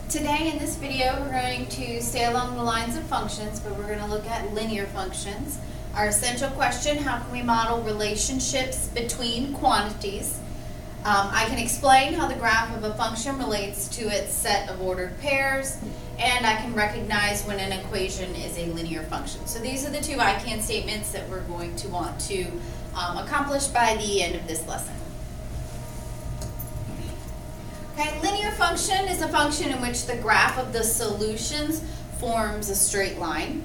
Today in this video we're going to stay along the lines of functions, but we're going to look at linear functions. Our essential question, how can we model relationships between quantities? I can explain how the graph of a function relates to its set of ordered pairs, and I can recognize when an equation is a linear function. So these are the two I can statements that we're going to want to accomplish by the end of this lesson. Okay, linear function is a function in which the graph of the solutions forms a straight line.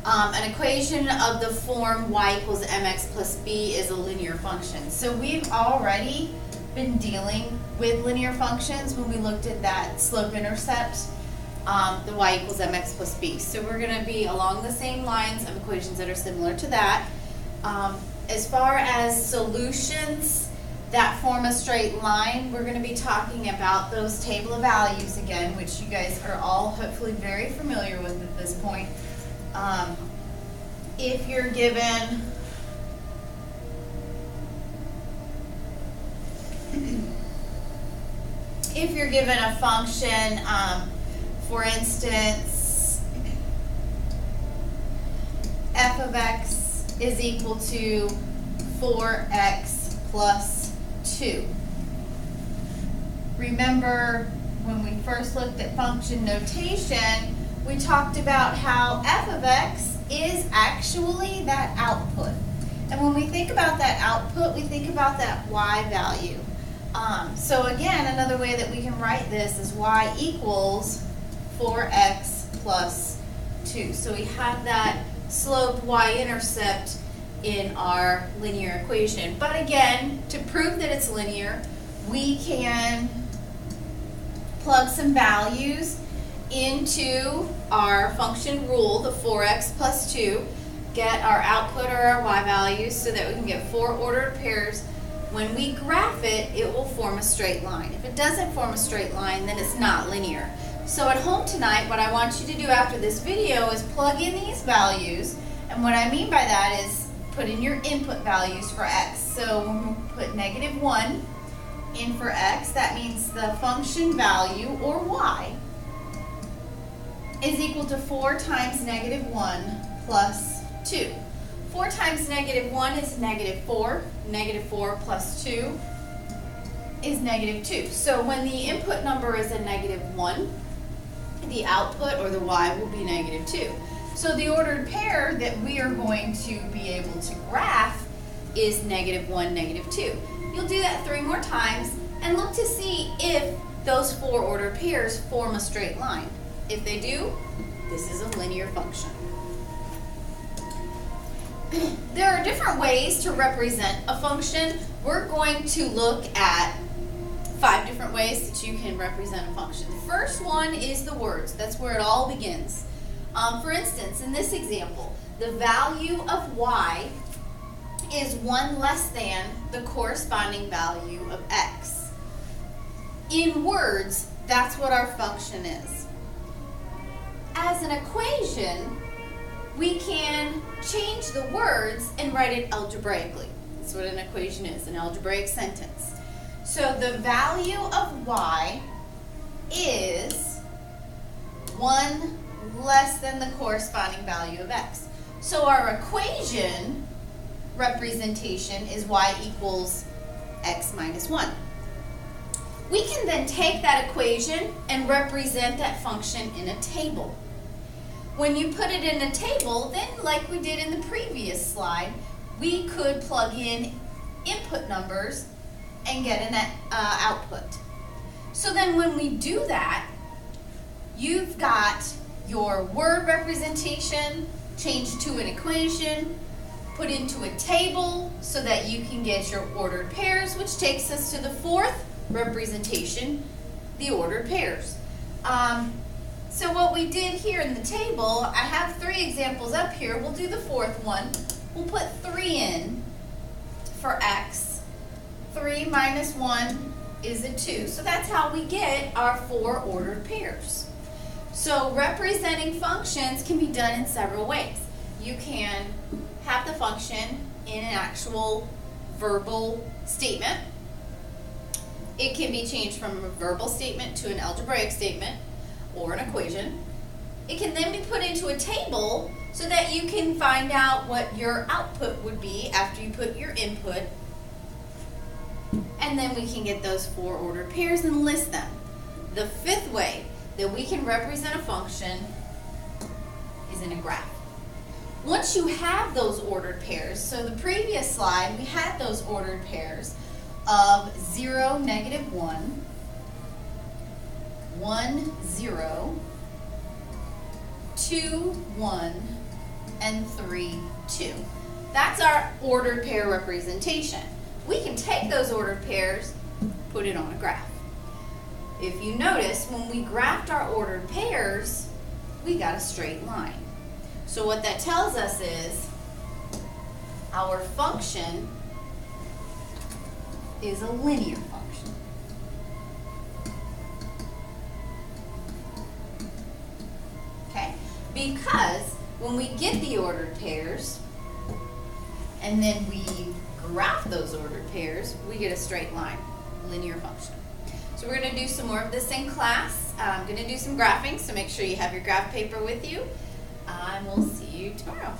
An equation of the form y equals mx plus b is a linear function. So we've already been dealing with linear functions when we looked at that slope-intercept, the y equals mx plus b. So we're going to be along the same lines of equations that are similar to that. As far as solutions that form a straight line, we're going to be talking about those table of values again, which you guys are all hopefully very familiar with at this point. If you're given a function, for instance, f of x is equal to 4x plus 2. Remember when we first looked at function notation, we talked about how f of x is actually that output. And when we think about that output, we think about that y value. So again, another way that we can write this is y equals 4x plus 2. So we have that slope y-intercept in our linear equation. But again, to prove that it's linear, we can plug some values into our function rule, the 4x plus 2, get our output or our y values so that we can get 4 ordered pairs. When we graph it, it will form a straight line. If it doesn't form a straight line, then it's not linear. So at home tonight, what I want you to do after this video is plug in these values. And what I mean by that is put in your input values for x. So when we put -1 in for x, that means the function value, or y, is equal to 4 times -1 plus 2. 4 times -1 is -4. -4 plus 2 is -2. So when the input number is a -1, the output, or the y, will be -2. So the ordered pair that we are going to be able to graph is -1, -2. You'll do that 3 more times and look to see if those 4 ordered pairs form a straight line. If they do, this is a linear function. There are different ways to represent a function. We're going to look at 5 different ways that you can represent a function. The first one is the words. That's where it all begins. For instance, in this example, the value of y is 1 less than the corresponding value of x. In words, that's what our function is. As an equation, we can change the words and write it algebraically. That's what an equation is, an algebraic sentence. So the value of y is 1 less than the corresponding value of x. So our equation representation is y equals x minus 1. We can then take that equation and represent that function in a table. When you put it in a table, then like we did in the previous slide, we could plug in input numbers and get an output. So then when we do that, you've got your word representation changed to an equation, put into a table so that you can get your ordered pairs, which takes us to the 4th representation, the ordered pairs. So what we did here in the table, I have 3 examples up here. We'll do the 4th one. We'll put 3 in for x. 3 minus 1 is a 2. So that's how we get our 4 ordered pairs. So representing functions can be done in several ways. You can have the function in an actual verbal statement. It can be changed from a verbal statement to an algebraic statement. or an equation. It can then be put into a table so that you can find out what your output would be after you put your input. And then we can get those 4 ordered pairs and list them. The 5th way that we can represent a function is in a graph. Once you have those ordered pairs, so the previous slide, we had those ordered pairs of 0, -1, 1, 0, 2, 1, and 3, 2. That's our ordered pair representation. We can take those ordered pairs, put it on a graph. If you notice, when we graphed our ordered pairs, we got a straight line. So what that tells us is our function is a linear function. Okay? Because when we get the ordered pairs and then we graph those ordered pairs, we get a straight line, linear function. So we're going to do some more of this in class. I'm going to do some graphing, so make sure you have your graph paper with you. And we'll see you tomorrow.